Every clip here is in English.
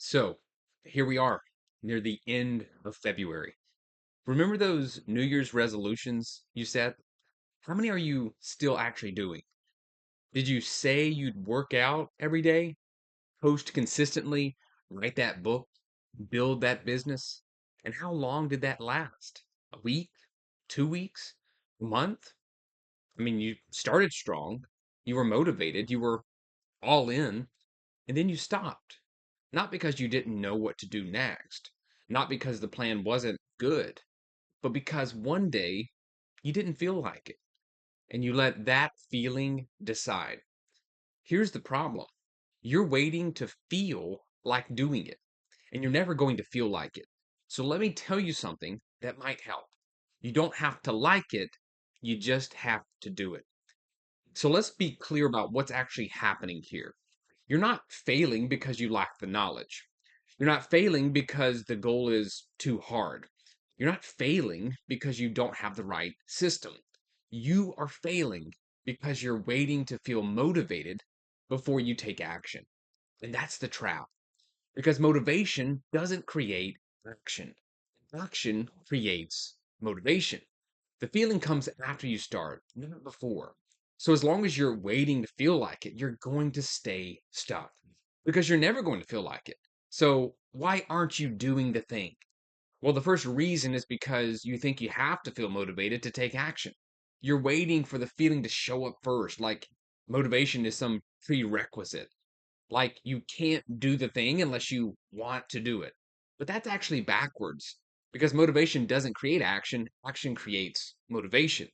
So here we are near the end of February. Remember those New Year's resolutions you set? How many are you still actually doing? Did you say you'd work out every day, post consistently, write that book, build that business? And how long did that last? A week? 2 weeks? A month? I mean, you started strong, you were motivated, you were all in, and then you stopped. Not because you didn't know what to do next, not because the plan wasn't good, but because one day you didn't feel like it and you let that feeling decide. Here's the problem: you're waiting to feel like doing it, and you're never going to feel like it. So let me tell you something that might help. You don't have to like it, you just have to do it. So let's be clear about what's actually happening here. You're not failing because you lack the knowledge. You're not failing because the goal is too hard. You're not failing because you don't have the right system. You are failing because you're waiting to feel motivated before you take action. And that's the trap. Because motivation doesn't create action. Action creates motivation. The feeling comes after you start, not before. So as long as you're waiting to feel like it, you're going to stay stuck because you're never going to feel like it. So why aren't you doing the thing? Well, the first reason is because you think you have to feel motivated to take action. You're waiting for the feeling to show up first, like motivation is some prerequisite. Like you can't do the thing unless you want to do it. But that's actually backwards because motivation doesn't create action, action creates motivation.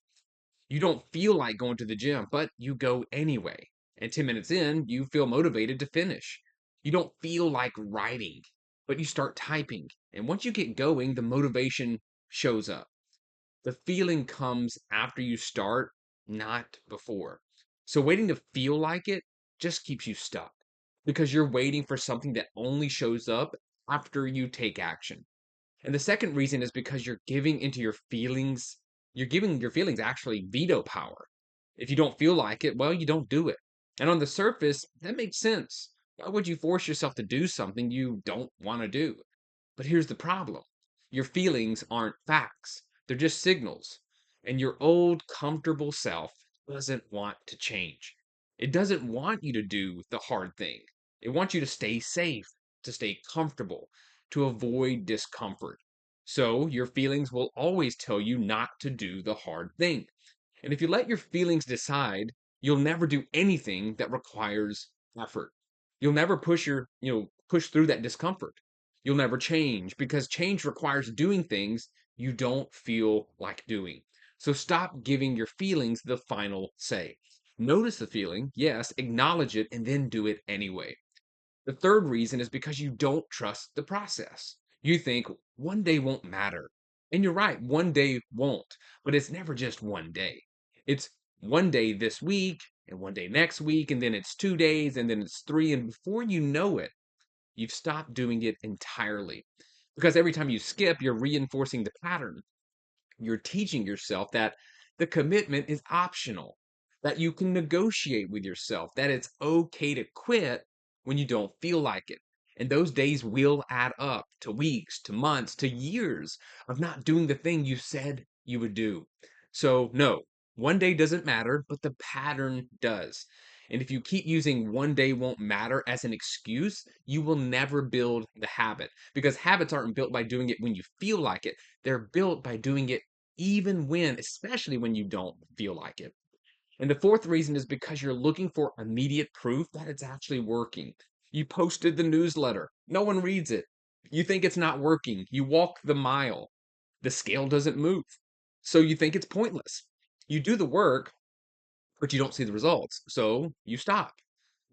You don't feel like going to the gym, but you go anyway. And 10 minutes in, you feel motivated to finish. You don't feel like writing, but you start typing. And once you get going, the motivation shows up. The feeling comes after you start, not before. So waiting to feel like it just keeps you stuck because you're waiting for something that only shows up after you take action. And the second reason is because you're giving into your feelings. You're giving your feelings actually veto power. If you don't feel like it, well, you don't do it. And on the surface, that makes sense. Why would you force yourself to do something you don't want to do? But here's the problem: your feelings aren't facts, they're just signals. And your old, comfortable self doesn't want to change. It doesn't want you to do the hard thing. It wants you to stay safe, to stay comfortable, to avoid discomfort. So your feelings will always tell you not to do the hard thing. And if you let your feelings decide, you'll never do anything that requires effort. You'll never push through that discomfort. You'll never change because change requires doing things you don't feel like doing. So stop giving your feelings the final say. Notice the feeling, yes, acknowledge it, and then do it anyway. The third reason is because you don't trust the process. You think one day won't matter. And you're right, one day won't. But it's never just one day. It's one day this week, and one day next week, and then it's 2 days, and then it's three. And before you know it, you've stopped doing it entirely. Because every time you skip, you're reinforcing the pattern. You're teaching yourself that the commitment is optional, that you can negotiate with yourself, that it's okay to quit when you don't feel like it. And those days will add up to weeks, to months, to years of not doing the thing you said you would do. So, no, one day doesn't matter, but the pattern does. And if you keep using one day won't matter as an excuse, you will never build the habit because habits aren't built by doing it when you feel like it. They're built by doing it even when, especially when you don't feel like it. And the fourth reason is because you're looking for immediate proof that it's actually working. You posted the newsletter, no one reads it. You think it's not working. You walk the mile, the scale doesn't move. So you think it's pointless. You do the work, but you don't see the results. So you stop.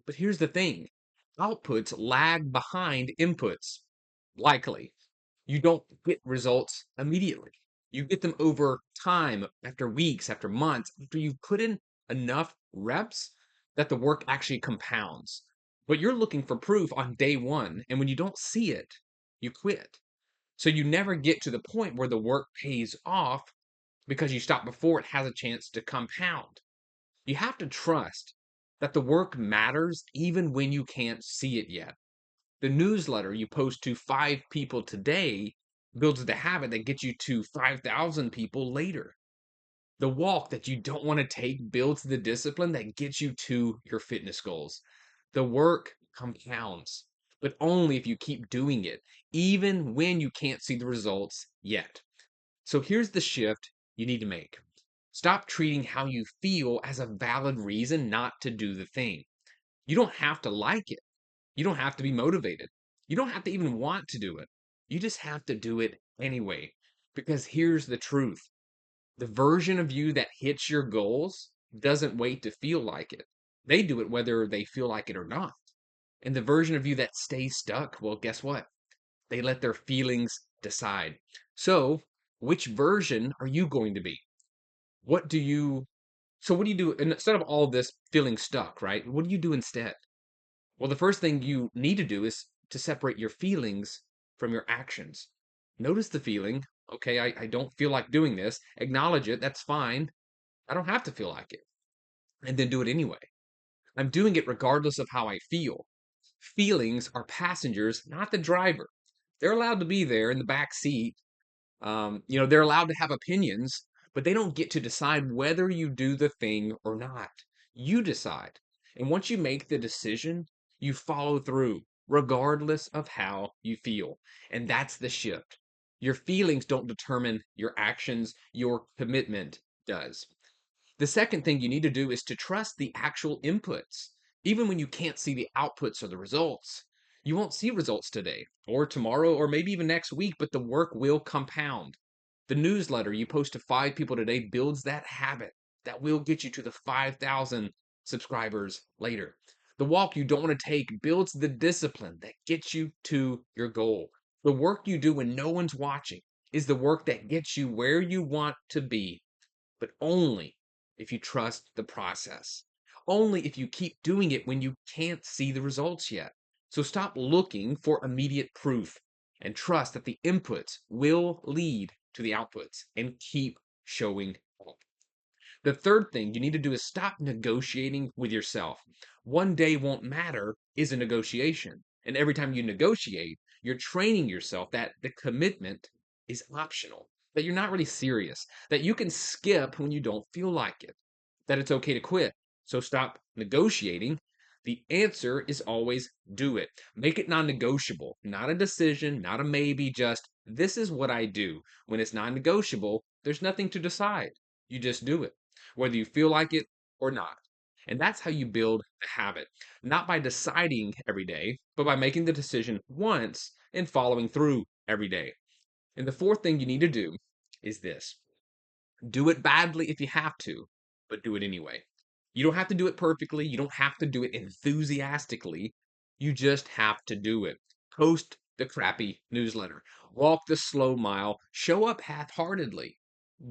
But here's the thing: outputs lag behind inputs, likely. You don't get results immediately. You get them over time, after weeks, after months, after you've put in enough reps that the work actually compounds. But you're looking for proof on day one, and when you don't see it, you quit. So you never get to the point where the work pays off because you stop before it has a chance to compound. You have to trust that the work matters even when you can't see it yet. The newsletter you post to 5 people today builds the habit that gets you to 5,000 people later. The walk that you don't want to take builds the discipline that gets you to your fitness goals. The work compounds, but only if you keep doing it, even when you can't see the results yet. So here's the shift you need to make. Stop treating how you feel as a valid reason not to do the thing. You don't have to like it. You don't have to be motivated. You don't have to even want to do it. You just have to do it anyway. Because here's the truth: the version of you that hits your goals doesn't wait to feel like it. They do it whether they feel like it or not. And the version of you that stays stuck, well, guess what? They let their feelings decide. So, which version are you going to be? What do you what do you do instead of all this feeling stuck, right? What do you do instead? Well, the first thing you need to do is to separate your feelings from your actions. Notice the feeling. Okay, I don't feel like doing this. Acknowledge it. That's fine. I don't have to feel like it. And then do it anyway. I'm doing it regardless of how I feel. Feelings are passengers, not the driver. They're allowed to be there in the back seat. They're allowed to have opinions, but they don't get to decide whether you do the thing or not. You decide. And once you make the decision, you follow through, regardless of how you feel. And that's the shift. Your feelings don't determine your actions, your commitment does. The second thing you need to do is to trust the actual inputs, even when you can't see the outputs or the results. You won't see results today, or tomorrow, or maybe even next week, but the work will compound. The newsletter you post to 5 people today builds that habit that will get you to the 5,000 subscribers later. The walk you don't want to take builds the discipline that gets you to your goal. The work you do when no one's watching is the work that gets you where you want to be, but only if you trust the process. Only if you keep doing it when you can't see the results yet. So stop looking for immediate proof and trust that the inputs will lead to the outputs, and keep showing up. The third thing you need to do is stop negotiating with yourself. One day won't matter is a negotiation. And every time you negotiate, you're training yourself that the commitment is optional, that you're not really serious, that you can skip when you don't feel like it, that it's okay to quit. So stop negotiating. The answer is always do it. Make it non negotiable, not a decision, not a maybe, just this is what I do. When it's non negotiable, there's nothing to decide. You just do it, whether you feel like it or not. And that's how you build the habit, not by deciding every day, but by making the decision once and following through every day. And the fourth thing you need to do is this: do it badly if you have to, but do it anyway. You don't have to do it perfectly. You don't have to do it enthusiastically. You just have to do it. Post the crappy newsletter. Walk the slow mile. Show up half heartedly.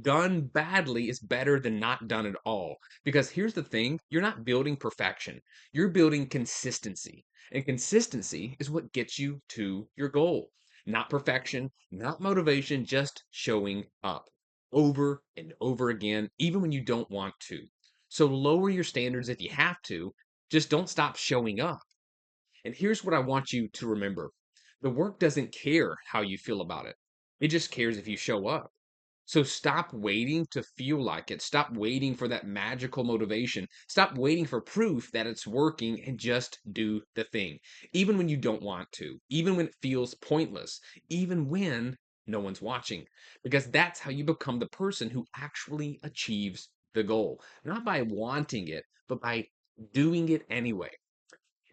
Done badly is better than not done at all. Because here's the thing: you're not building perfection, you're building consistency. And consistency is what gets you to your goal. Not perfection, not motivation, just showing up over and over again, even when you don't want to. So lower your standards if you have to, just don't stop showing up. And here's what I want you to remember: the work doesn't care how you feel about it, it just cares if you show up. So stop waiting to feel like it. Stop waiting for that magical motivation. Stop waiting for proof that it's working, and just do the thing. Even when you don't want to, even when it feels pointless, even when no one's watching. Because that's how you become the person who actually achieves the goal. Not by wanting it, but by doing it anyway.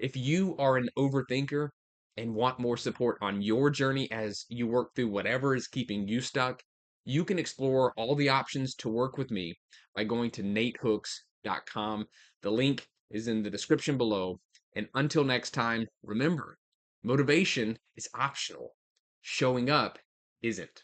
If you are an overthinker and want more support on your journey as you work through whatever is keeping you stuck, you can explore all the options to work with me by going to natehooks.com. The link is in the description below. And until next time, remember, motivation is optional. Showing up isn't.